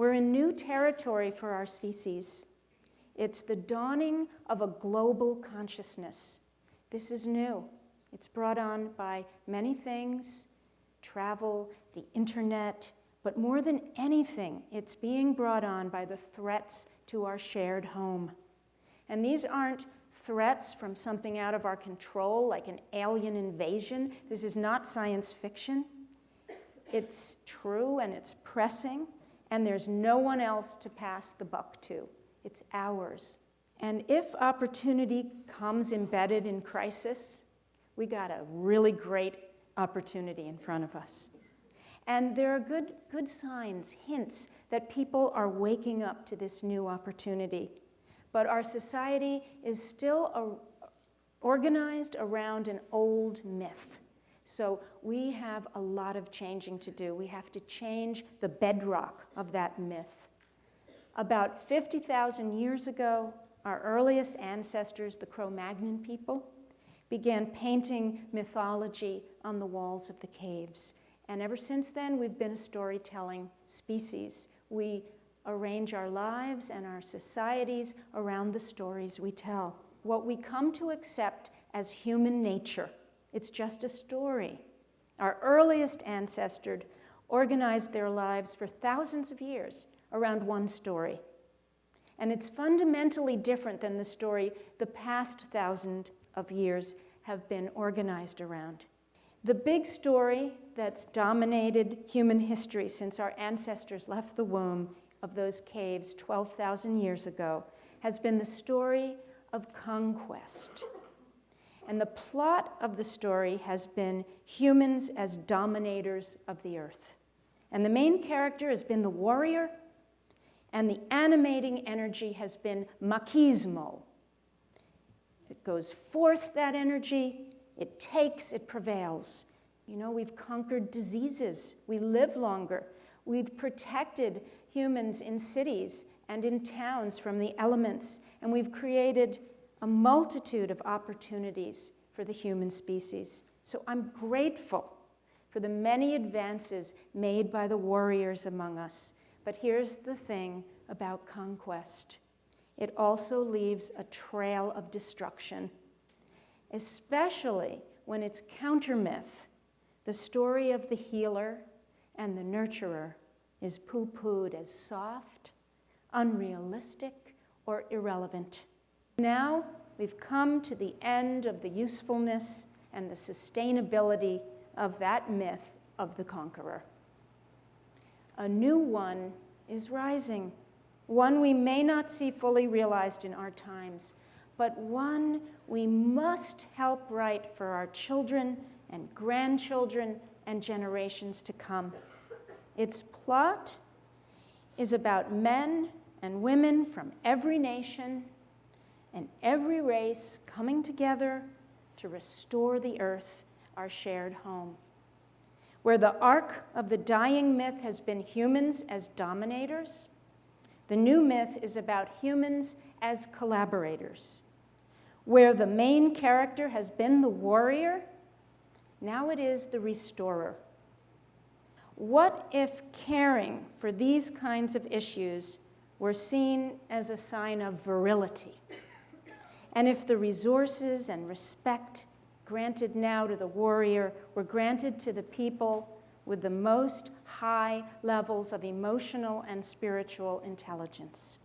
We're in new territory for our species. It's the dawning of a global consciousness. This is new. It's brought on by many things, travel, the internet, but more than anything, it's being brought on by the threats to our shared home. And these aren't threats from something out of our control, like an alien invasion. This is not science fiction. It's true and it's pressing, and there's no one else to pass the buck to. It's ours. And if opportunity comes embedded in crisis, we got a really great opportunity in front of us. And there are good signs, hints, that people are waking up to this new opportunity. But our society is still organized around an old myth. So we have a lot of changing to do. We have to change the bedrock of that myth. About 50,000 years ago, our earliest ancestors, the Cro-Magnon people, began painting mythology on the walls of the caves. And ever since then, we've been a storytelling species. We arrange our lives and our societies around the stories we tell. What we come to accept as human nature, it's just a story. Our earliest ancestors organized their lives for thousands of years around one story. And it's fundamentally different than the story the past 1,000 of years have been organized around. The big story that's dominated human history since our ancestors left the womb of those caves 12,000 years ago has been the story of conquest. And the plot of the story has been humans as dominators of the earth. And the main character has been the warrior, and the animating energy has been machismo. It goes forth, that energy, it takes, it prevails. You know, we've conquered diseases, we live longer. We've protected humans in cities and in towns from the elements, and we've created a multitude of opportunities for the human species. So I'm grateful for the many advances made by the warriors among us. But here's the thing about conquest. It also leaves a trail of destruction, especially when it's counter-myth. The story of the healer and the nurturer is poo-pooed as soft, unrealistic, or irrelevant. Now we've come to the end of the usefulness and the sustainability of that myth of the conqueror. A new one is rising, one we may not see fully realized in our times, but one we must help write for our children and grandchildren and generations to come. Its plot is about men and women from every nation and every race coming together to restore the earth, our shared home. Where the arc of the dying myth has been humans as dominators, the new myth is about humans as collaborators. Where the main character has been the warrior, now it is the restorer. What if caring for these kinds of issues were seen as a sign of virility? And if the resources and respect granted now to the warrior were granted to the people with the most high levels of emotional and spiritual intelligence?